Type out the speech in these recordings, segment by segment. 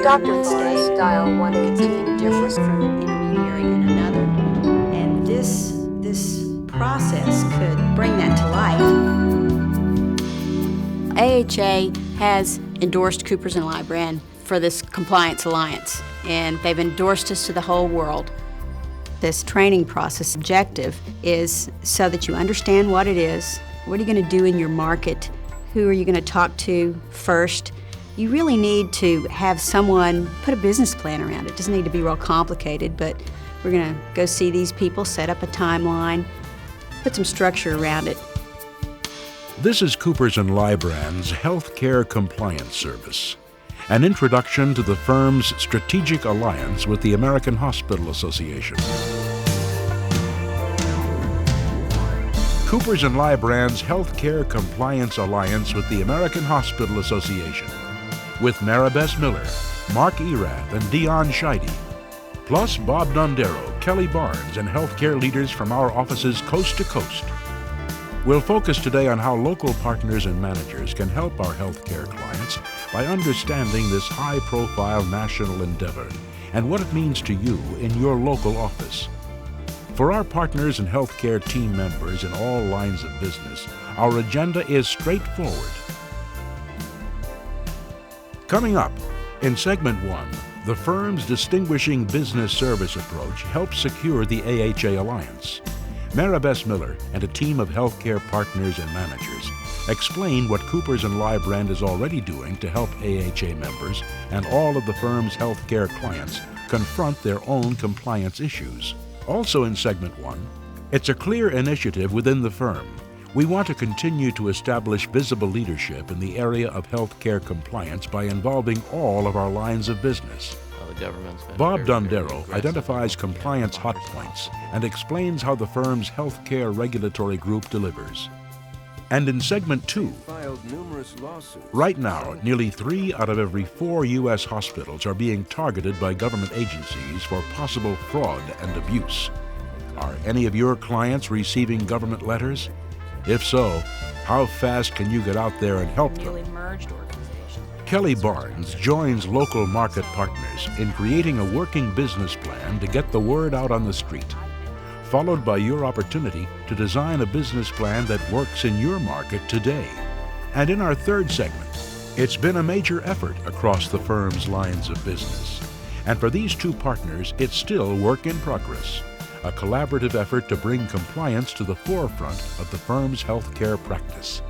Dr. Forrest, dial 118. Different from an intermediary in another. And this process could bring that to life. AHA has endorsed Coopers and Lybrand for this Compliance Alliance, and they've endorsed us to the whole world. This training process objective is so that you understand what it is, what are you going to do in your market, who are you going to talk to first. You really need to have someone put a business plan around it. It doesn't need to be real complicated, but we're going to go see these people, set up a timeline, put some structure around it. This is Coopers and Lybrand's Healthcare Compliance Service, an introduction to the firm's strategic alliance with the American Hospital Association. Coopers and Lybrand's Healthcare Compliance Alliance with the American Hospital Association, with Maribess Miller, Mark Erath, and Dion Scheide, plus Bob Dondero, Kelly Barnes, and healthcare leaders from our offices coast to coast. We'll focus today on how local partners and managers can help our healthcare clients by understanding this high-profile national endeavor and what it means to you in your local office. For our partners and healthcare team members in all lines of business, our agenda is straightforward. Coming up, in Segment 1, the firm's distinguishing business service approach helps secure the AHA Alliance. Maribess Miller and a team of healthcare partners and managers explain what Coopers and Lybrand is already doing to help AHA members and all of the firm's healthcare clients confront their own compliance issues. Also in Segment 1, it's a clear initiative within the firm. We want to continue to establish visible leadership in the area of healthcare compliance by involving all of our lines of business. Bob Dondero identifies compliance hot points and explains how the firm's healthcare regulatory group delivers. And in Segment 2, right now, nearly 3 out of every 4 U.S. hospitals are being targeted by government agencies for possible fraud and abuse. Are any of your clients receiving government letters? If so, how fast can you get out there and help them? Kelly Barnes joins local market partners in creating a working business plan to get the word out on the street, followed by your opportunity to design a business plan that works in your market today. And in our third segment, it's been a major effort across the firm's lines of business. And for these two partners, it's still work in progress, a collaborative effort to bring compliance to the forefront of the firm's healthcare practice.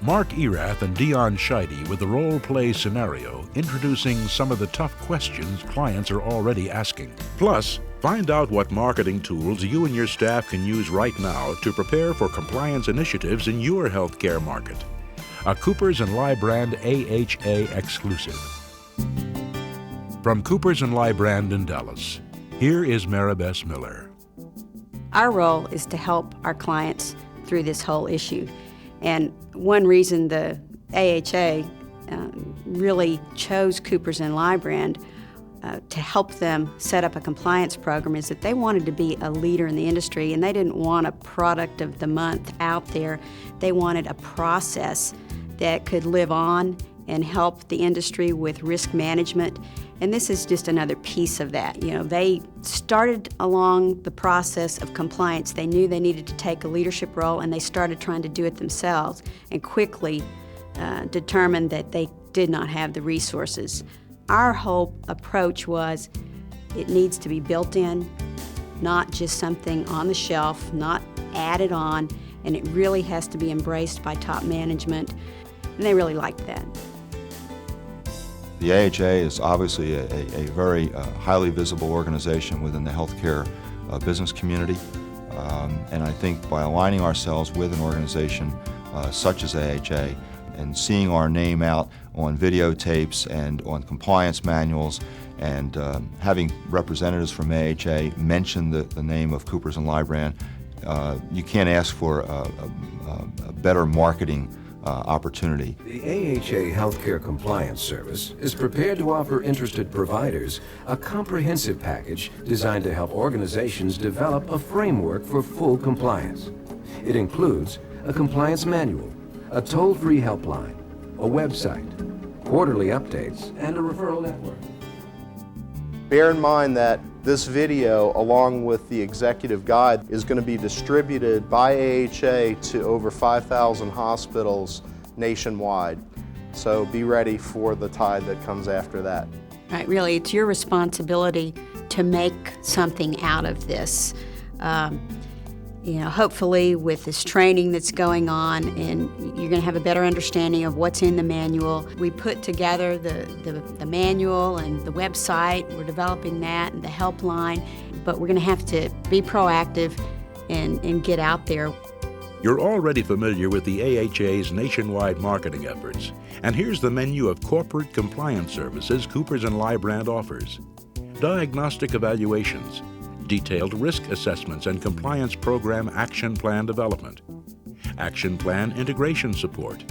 Mark Erath and Dion Scheide with the role-play scenario introducing some of the tough questions clients are already asking. Plus, find out what marketing tools you and your staff can use right now to prepare for compliance initiatives in your healthcare market. A Coopers and Lybrand AHA exclusive. From Coopers and Lybrand in Dallas, here is Maribess Miller. Our role is to help our clients through this whole issue. And one reason the AHA really chose Coopers and Lybrand to help them set up a compliance program is that they wanted to be a leader in the industry, and they didn't want a product of the month out there. They wanted a process that could live on and help the industry with risk management. And this is just another piece of that. You know, they started along the process of compliance. They knew they needed to take a leadership role, and they started trying to do it themselves and quickly determined that they did not have the resources. Our whole approach was it needs to be built in, not just something on the shelf, not added on, and it really has to be embraced by top management, and they really liked that. The AHA is obviously a very highly visible organization within the healthcare business community, and I think by aligning ourselves with an organization such as AHA and seeing our name out on videotapes and on compliance manuals, and having representatives from AHA mention the name of Coopers and Lybrand, you can't ask for a better marketing opportunity. The AHA Healthcare Compliance Service is prepared to offer interested providers a comprehensive package designed to help organizations develop a framework for full compliance. It includes a compliance manual, a toll-free helpline, a website, quarterly updates, and a referral network. Bear in mind that this video, along with the executive guide, is going to be distributed by AHA to over 5,000 hospitals nationwide. So be ready for the tide that comes after that. Right, really, it's your responsibility to make something out of this. Hopefully with this training that's going on, and you're going to have a better understanding of what's in the manual. We put together the manual and the website. We're developing that and the helpline, but we're going to have to be proactive and get out there. You're already familiar with the AHA's nationwide marketing efforts, and here's the menu of corporate compliance services Coopers and Lybrand offers. Diagnostic evaluations, detailed risk assessments and compliance program action plan development, action plan integration support,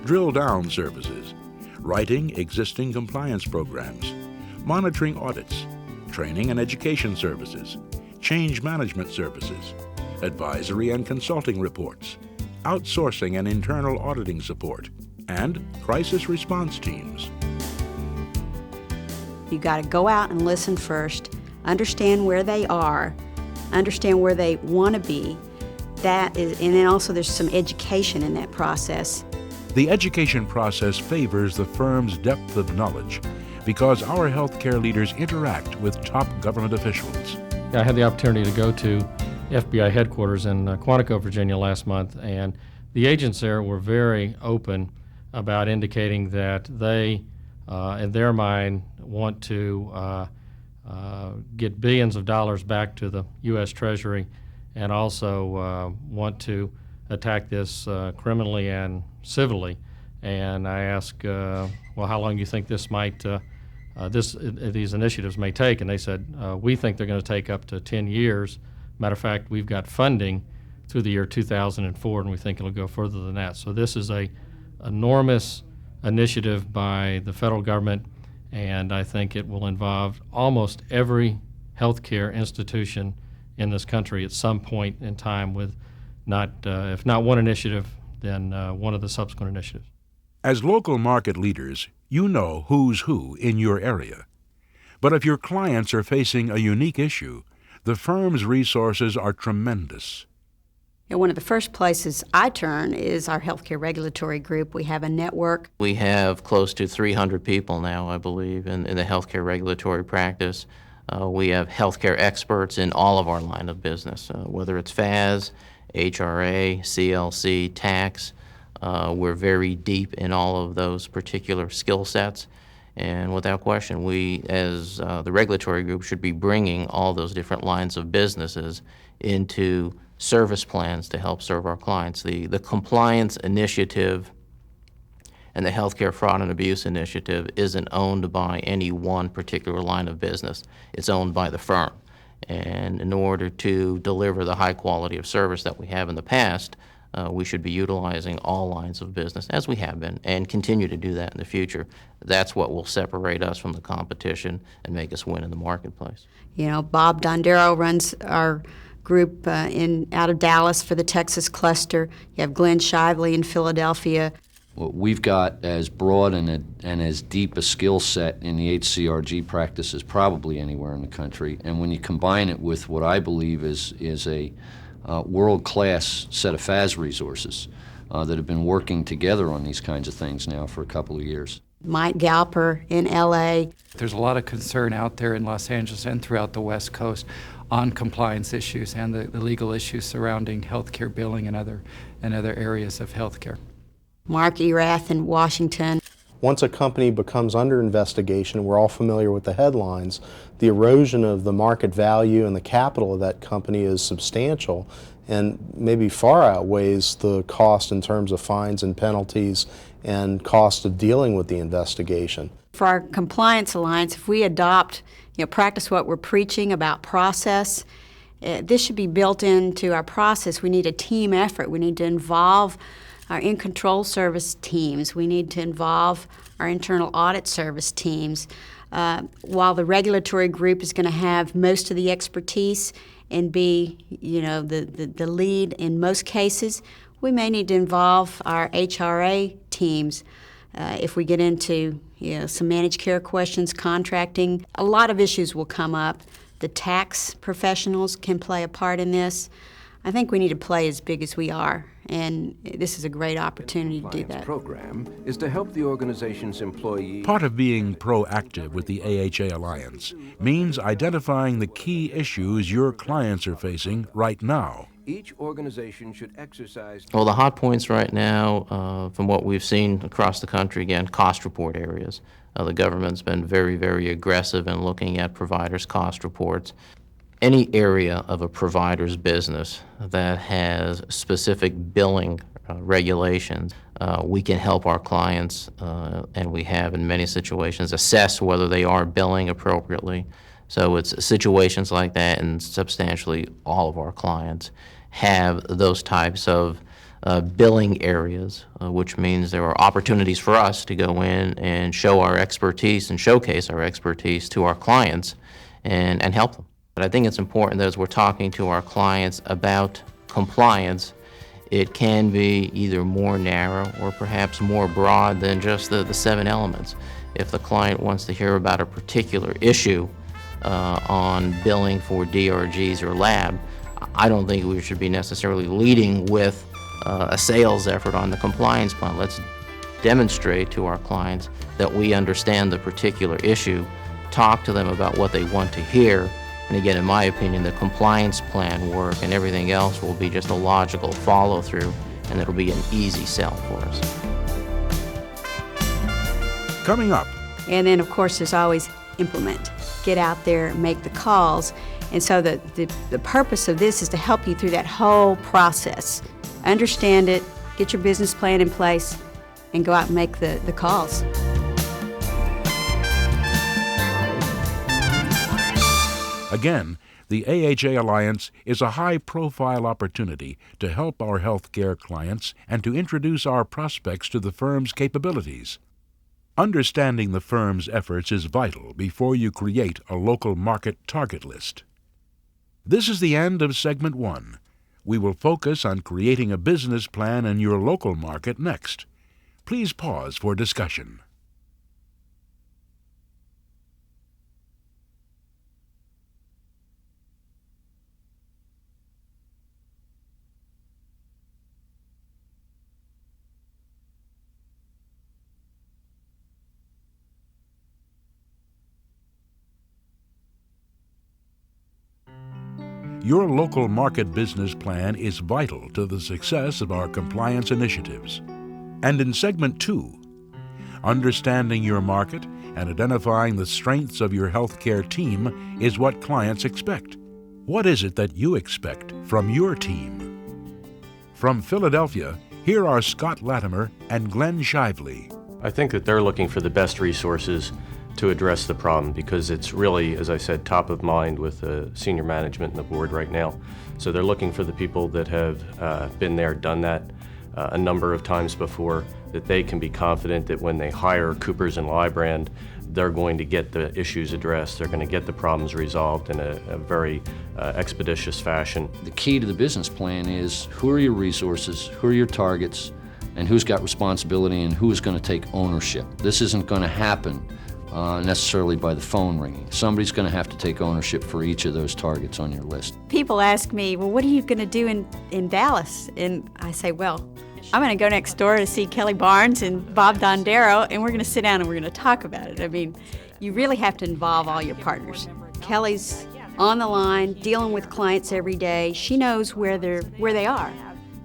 drill down services, writing existing compliance programs, monitoring audits, training and education services, change management services, advisory and consulting reports, outsourcing and internal auditing support, and crisis response teams. You got to go out and listen first, understand where they are, understand where they want to be. And then also there's some education in that process. The education process favors the firm's depth of knowledge because our healthcare leaders interact with top government officials. I had the opportunity to go to FBI headquarters in Quantico, Virginia last month, and the agents there were very open about indicating that they, in their mind, want to get billions of dollars back to the U.S. Treasury, and also want to attack this criminally and civilly. And I asked, well, how long do you think this might, these initiatives may take? And they said, we think they're going to take up to 10 years. Matter of fact, we've got funding through the year 2004, and we think it'll go further than that. So this is a enormous initiative by the federal government, and I think it will involve almost every healthcare institution in this country at some point in time, with if not one initiative, then one of the subsequent initiatives. As local market leaders, you know who's who in your area. But if your clients are facing a unique issue, the firm's resources are tremendous. One of the first places I turn is our healthcare regulatory group. We have a network. We have close to 300 people now, I believe, in the healthcare regulatory practice. We have healthcare experts in all of our line of business, whether it's FAS, HRA, CLC, tax. We're very deep in all of those particular skill sets. And without question, we, as the regulatory group, should be bringing all those different lines of businesses into service plans to help serve our clients. The compliance initiative and the healthcare fraud and abuse initiative isn't owned by any one particular line of business. It's owned by the firm. And in order to deliver the high quality of service that we have in the past, we should be utilizing all lines of business, as we have been, and continue to do that in the future. That's what will separate us from the competition and make us win in the marketplace. You know, Bob Dondero runs our group out of Dallas for the Texas cluster. You have Glenn Shively in Philadelphia. Well, we've got as broad and as deep a skill set in the HCRG practice as probably anywhere in the country. And when you combine it with what I believe is a world-class set of FAS resources that have been working together on these kinds of things now for a couple of years. Mike Galper in L.A. There's a lot of concern out there in Los Angeles and throughout the West Coast on compliance issues and the legal issues surrounding healthcare billing and other areas of healthcare. Mark Erath in Washington. Once a company becomes under investigation, we're all familiar with the headlines, the erosion of the market value and the capital of that company is substantial, and maybe far outweighs the cost in terms of fines and penalties and cost of dealing with the investigation. For our Compliance Alliance, if we adopt, practice what we're preaching about process, this should be built into our process. We need a team effort. We need to involve our in-control service teams. We need to involve our internal audit service teams. While the regulatory group is going to have most of the expertise and be, the lead in most cases, we may need to involve our HRA teams if we get into, some managed care questions, contracting. A lot of issues will come up. The tax professionals can play a part in this. I think we need to play as big as we are, and this is a great opportunity to do that. Program is to help the organization's employees. Part of being proactive with the AHA Alliance means identifying the key issues your clients are facing right now. Each organization should exercise. Well, the hot points right now, from what we've seen across the country, again, cost report areas. The government's been very, very aggressive in looking at providers' cost reports. Any area of a provider's business that has specific billing regulations, we can help our clients, and we have in many situations, assess whether they are billing appropriately. So it's situations like that, and substantially all of our clients have those types of billing areas, which means there are opportunities for us to go in and show our expertise and showcase our expertise to our clients and help them. But I think it's important that as we're talking to our clients about compliance, it can be either more narrow or perhaps more broad than just the 7 elements. If the client wants to hear about a particular issue on billing for DRGs or lab, I don't think we should be necessarily leading with a sales effort on the compliance plan. Let's demonstrate to our clients that we understand the particular issue, talk to them about what they want to hear, and again, in my opinion, the compliance plan work and everything else will be just a logical follow-through, and it'll be an easy sell for us. Coming up. And then, of course, there's always implement. Get out there, make the calls. And so the purpose of this is to help you through that whole process. Understand it, get your business plan in place, and go out and make the calls. Again, the AHA Alliance is a high-profile opportunity to help our healthcare clients and to introduce our prospects to the firm's capabilities. Understanding the firm's efforts is vital before you create a local market target list. This is the end of Segment 1. We will focus on creating a business plan in your local market next. Please pause for discussion. Your local market business plan is vital to the success of our compliance initiatives. And in Segment 2, understanding your market and identifying the strengths of your healthcare team is what clients expect. What is it that you expect from your team? From Philadelphia, here are Scott Latimer and Glenn Shively. I think that they're looking for the best resources to address the problem because it's really, as I said, top of mind with the senior management and the board right now. So they're looking for the people that have been there, done that a number of times before, that they can be confident that when they hire Coopers and Lybrand, they're going to get the issues addressed, they're going to get the problems resolved in a very expeditious fashion. The key to the business plan is who are your resources, who are your targets, and who's got responsibility and who is going to take ownership. This isn't going to happen necessarily by the phone ringing. Somebody's going to have to take ownership for each of those targets on your list. People ask me, well, what are you going to do in Dallas? And I say, well, I'm going to go next door to see Kelly Barnes and Bob Dondero, and we're going to sit down and we're going to talk about it. I mean, you really have to involve all your partners. Kelly's on the line, dealing with clients every day. She knows where they are.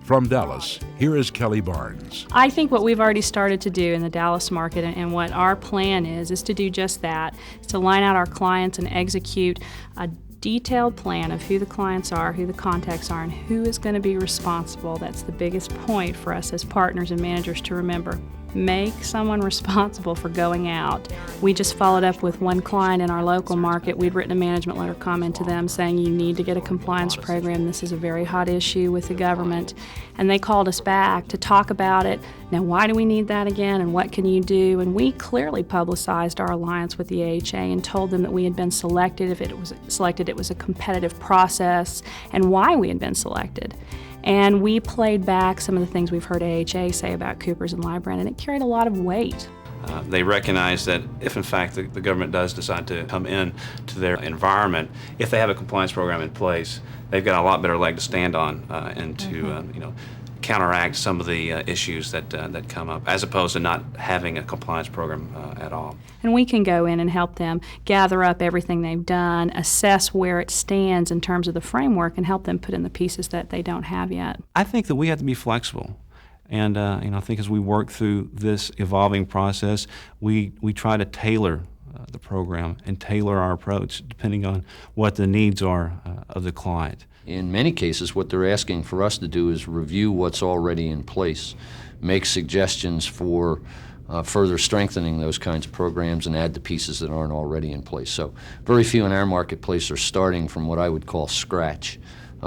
From Dallas, here is Kelly Barnes. I think what we've already started to do in the Dallas market and what our plan is to do just that, is to line out our clients and execute a detailed plan of who the clients are, who the contacts are, and who is going to be responsible. That's the biggest point for us as partners and managers to remember. Make someone responsible for going out. We just followed up with one client in our local market. We'd written a management letter comment to them saying you need to get a compliance program. This is a very hot issue with the government. And they called us back to talk about it. Now, why do we need that again, and what can you do? And we clearly publicized our alliance with the AHA and told them that we had been selected. If it was selected, it was a competitive process, and why we had been selected. And we played back some of the things we've heard AHA say about Coopers and Lybrand, and it carried a lot of weight. They recognize that if in fact the government does decide to come in to their environment, if they have a compliance program in place, they've got a lot better leg to stand on and to counteract some of the issues that come up, as opposed to not having a compliance program at all. And we can go in and help them gather up everything they've done, assess where it stands in terms of the framework, and help them put in the pieces that they don't have yet. I think that we have to be flexible. And I think as we work through this evolving process, we try to tailor the program and tailor our approach depending on what the needs are of the client. In many cases, what they're asking for us to do is review what's already in place, make suggestions for further strengthening those kinds of programs, and add the pieces that aren't already in place. So very few in our marketplace are starting from what I would call scratch,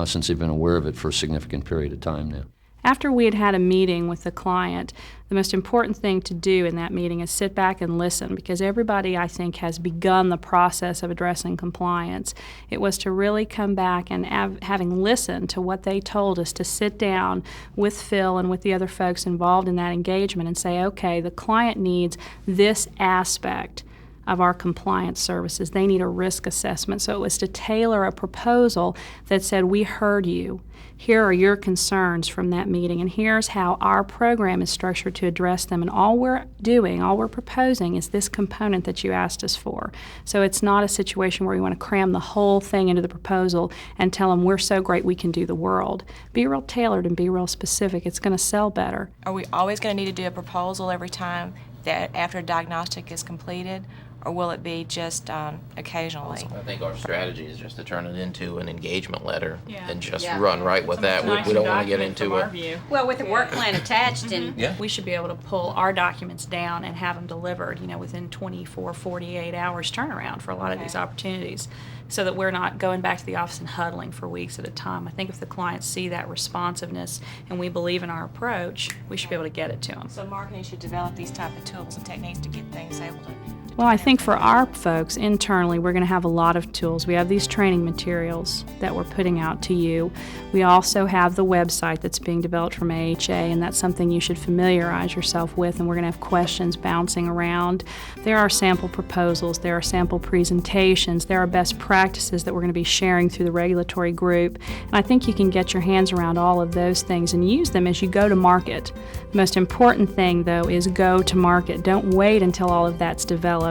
since they've been aware of it for a significant period of time now. After we had had a meeting with the client, the most important thing to do in that meeting is sit back and listen, because everybody, I think, has begun the process of addressing compliance. It was to really come back and, having listened to what they told us, to sit down with Phil and with the other folks involved in that engagement and say, okay, the client needs this aspect of our compliance services. They need a risk assessment. So it was to tailor a proposal that said, we heard you. Here are your concerns from that meeting, and here's how our program is structured to address them. And all we're doing, all we're proposing is this component that you asked us for. So it's not a situation where we want to cram the whole thing into the proposal and tell them we're so great we can do the world. Be real tailored and be real specific. It's going to sell better. Are we always going to need to do a proposal every time that after a diagnostic is completed? Or will it be just occasionally? I think our strategy is just to turn it into an engagement letter and just Yeah. run right with that. We don't want to get into it. Well, with the work plan attached, and Yeah. We should be able to pull our documents down and have them delivered, within 24, 48 hours turnaround for a lot of these opportunities, so that we're not going back to the office and huddling for weeks at a time. I think if the clients see that responsiveness and we believe in our approach, we should be able to get it to them. So marketing should develop these type of tools and techniques to get things able to. Well, I think for our folks internally, we're going to have a lot of tools. We have these training materials that we're putting out to you. We also have the website that's being developed from AHA, and that's something you should familiarize yourself with, and we're going to have questions bouncing around. There are sample proposals, there are sample presentations, there are best practices that we're going to be sharing through the regulatory group, and I think you can get your hands around all of those things and use them as you go to market. The most important thing, though, is go to market. Don't wait until all of that's developed.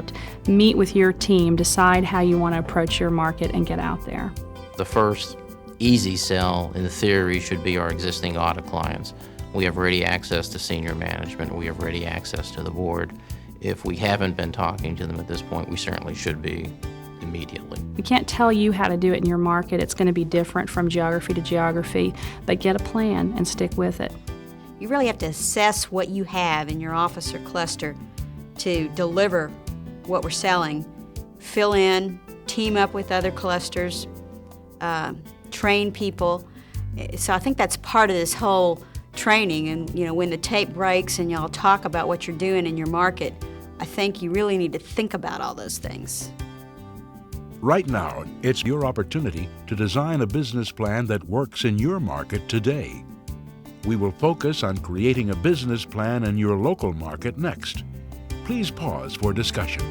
Meet with your team, decide how you want to approach your market, and get out there. The first easy sell, in theory, should be our existing audit clients. We have ready access to senior management. We have ready access to the board. If we haven't been talking to them at this point, we certainly should be immediately. We can't tell you how to do it in your market. It's going to be different from geography to geography, but get a plan and stick with it. you really have to assess what you have in your office or cluster to deliver what we're selling, fill in, team up with other clusters, train people. So I think that's part of this whole training. And when the tape breaks and y'all talk about what you're doing in your market, I think you really need to think about all those things. Right now, it's your opportunity to design a business plan that works in your market today. We will focus on creating a business plan in your local market next. Please pause for discussion.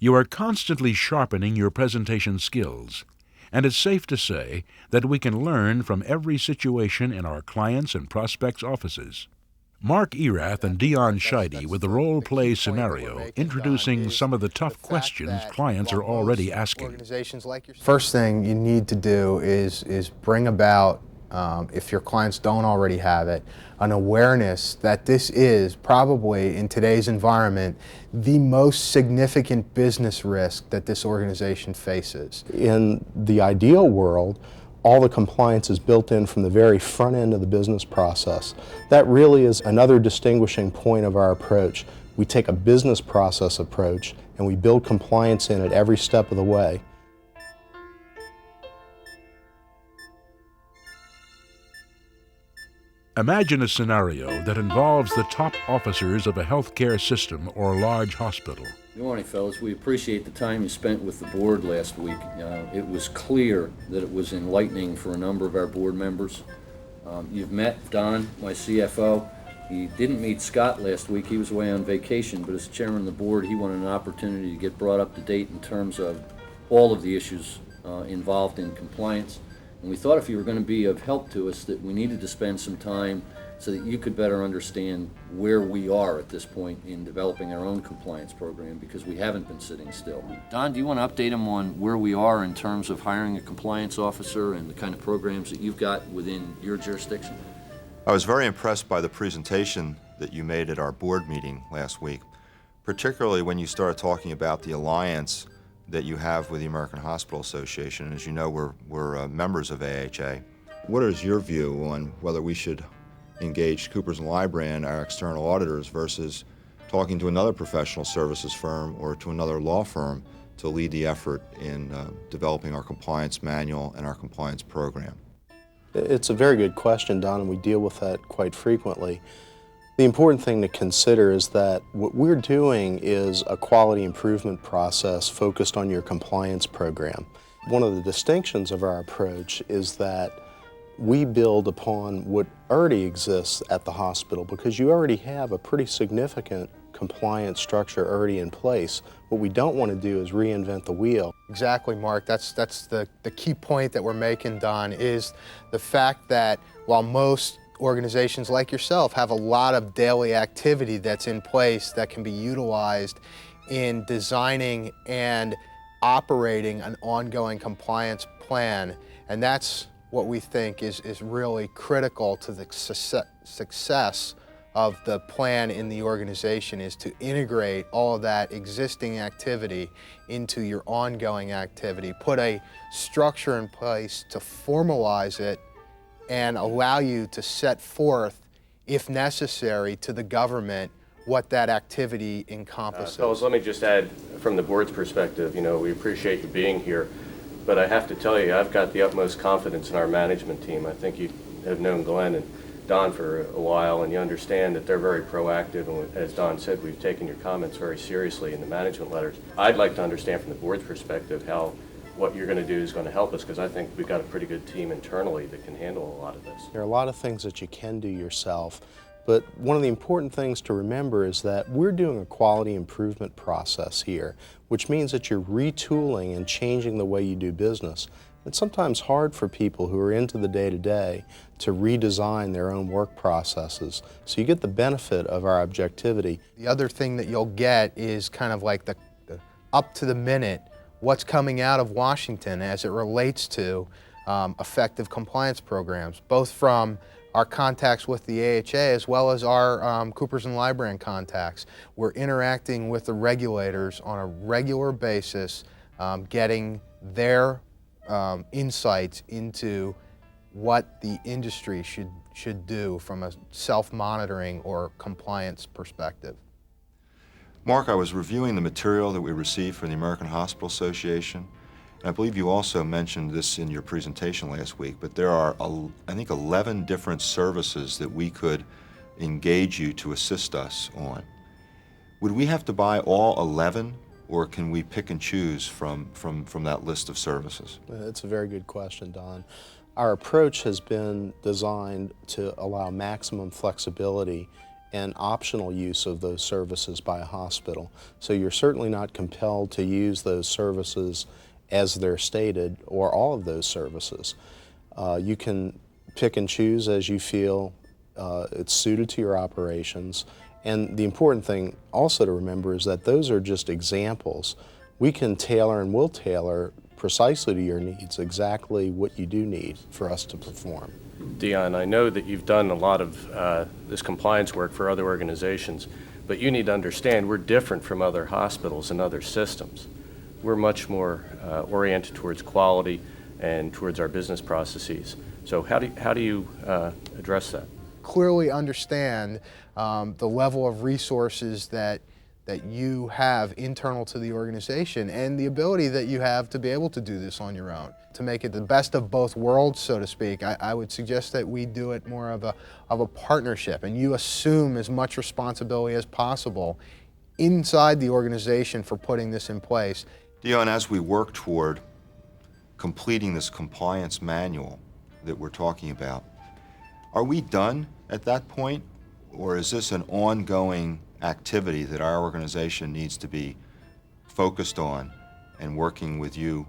You are constantly sharpening your presentation skills, and it's safe to say that we can learn from every situation in our clients' and prospects' offices. Mark Erath and Dion Scheide with the role-play scenario, introducing some of the tough questions clients are already asking. First thing you need to do is bring about, if your clients don't already have it, an awareness that this is probably, in today's environment, the most significant business risk that this organization faces. In the ideal world, all the compliance is built in from the very front end of the business process. That really is another distinguishing point of our approach. We take a business process approach and we build compliance in at every step of the way. Imagine a scenario that involves the top officers of a healthcare system or large hospital. Good morning, fellas. We appreciate the time you spent with the board last week. It was clear that it was enlightening for a number of our board members. You've met Don, my CFO. He didn't meet Scott last week. He was away on vacation, but as chairman of the board, he wanted an opportunity to get brought up to date in terms of all of the issues involved in compliance. And we thought if you were going to be of help to us that we needed to spend some time so that you could better understand where we are at this point in developing our own compliance program, because we haven't been sitting still. Don, do you want to update them on where we are in terms of hiring a compliance officer and the kind of programs that you've got within your jurisdiction? I was very impressed by the presentation that you made at our board meeting last week, particularly when you started talking about the alliance that you have with the American Hospital Association. As you know, we're members of AHA. What is your view on whether we should engage Coopers Lybrand, our external auditors, versus talking to another professional services firm or to another law firm to lead the effort in developing our compliance manual and our compliance program? It's a very good question, Don, and we deal with that quite frequently. The important thing to consider is that what we're doing is a quality improvement process focused on your compliance program. One of the distinctions of our approach is that we build upon what already exists at the hospital, because you already have a pretty significant compliance structure already in place. What we don't want to do is reinvent the wheel. Exactly, Mark. That's the key point that we're making, Don, is the fact that while most organizations like yourself have a lot of daily activity that's in place that can be utilized in designing and operating an ongoing compliance plan, and that's what we think is really critical to the success of the plan in the organization, is to integrate all of that existing activity into your ongoing activity, put a structure in place to formalize it and allow you to set forth, if necessary, to the government what that activity encompasses. Fellas, let me just add, from the board's perspective, we appreciate you being here, but I have to tell you, I've got the utmost confidence in our management team. I think you have known Glenn and Don for a while, and you understand that they're very proactive, and as Don said, we've taken your comments very seriously in the management letters. I'd like to understand from the board's perspective how what you're going to do is going to help us, because I think we've got a pretty good team internally that can handle a lot of this. There are a lot of things that you can do yourself, but one of the important things to remember is that we're doing a quality improvement process here, which means that you're retooling and changing the way you do business. It's sometimes hard for people who are into the day-to-day to redesign their own work processes, so you get the benefit of our objectivity. The other thing that you'll get is kind of like the up to the minute what's coming out of Washington as it relates to effective compliance programs, both from our contacts with the AHA as well as our Coopers and Lybrand contacts. We're interacting with the regulators on a regular basis, getting their insights into what the industry should do from a self-monitoring or compliance perspective. Mark, I was reviewing the material that we received from the American Hospital Association, and I believe you also mentioned this in your presentation last week, but there are, I think, 11 different services that we could engage you to assist us on. Would we have to buy all 11, or can we pick and choose from that list of services? That's a very good question, Don. Our approach has been designed to allow maximum flexibility and optional use of those services by a hospital. So you're certainly not compelled to use those services as they're stated, or all of those services. You can pick and choose as you feel it's suited to your operations. And the important thing also to remember is that those are just examples. We can tailor and will tailor precisely to your needs exactly what you do need for us to perform. Dion, I know that you've done a lot of this compliance work for other organizations, but you need to understand we're different from other hospitals and other systems. We're much more oriented towards quality and towards our business processes. So how do you address that? Clearly understand the level of resources that you have internal to the organization and the ability that you have to be able to do this on your own. To make it the best of both worlds, so to speak, I would suggest that we do it more of a partnership, and you assume as much responsibility as possible inside the organization for putting this in place. Dion, as we work toward completing this compliance manual that we're talking about, are we done at that point, or is this an ongoing activity that our organization needs to be focused on and working with you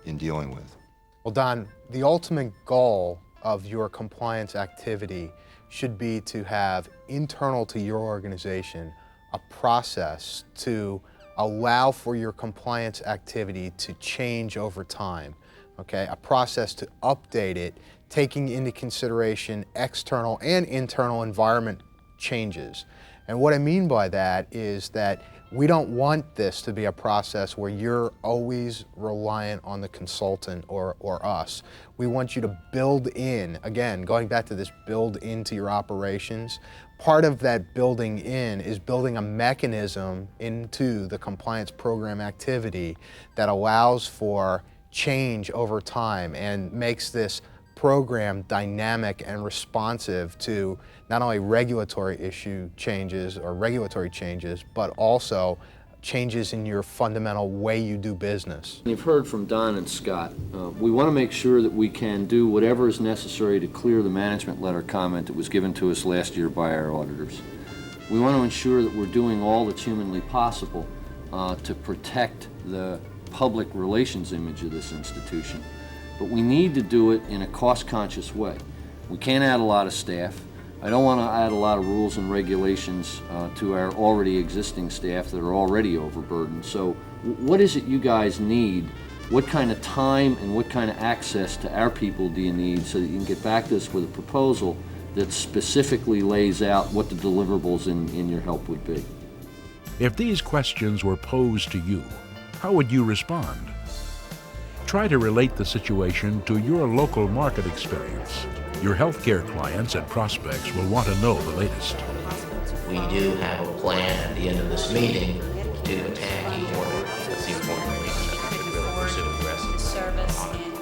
in dealing with? Well, Don, the ultimate goal of your compliance activity should be to have internal to your organization a process to allow for your compliance activity to change over time, okay? A process to update it, taking into consideration external and internal environment changes. And what I mean by that is that we don't want this to be a process where you're always reliant on the consultant or us. We want you to build in, again, going back to this build into your operations, part of that building in is building a mechanism into the compliance program activity that allows for change over time and makes this program dynamic and responsive to not only regulatory issue changes or regulatory changes, but also changes in your fundamental way you do business. You've heard from Don and Scott. We want to make sure that we can do whatever is necessary to clear the management letter comment that was given to us last year by our auditors. We want to ensure that we're doing all that's humanly possible to protect the public relations image of this institution. But we need to do it in a cost-conscious way. We can't add a lot of staff. I don't want to add a lot of rules and regulations to our already existing staff that are already overburdened. So what is it you guys need? What kind of time and what kind of access to our people do you need so that you can get back to us with a proposal that specifically lays out what the deliverables in your help would be? If these questions were posed to you, how would you respond? Try to relate the situation to your local market experience. Your healthcare clients and prospects will want to know the latest. We do have a plan at the end of this meeting to attack each one. That's the important reason that we really pursue aggressive service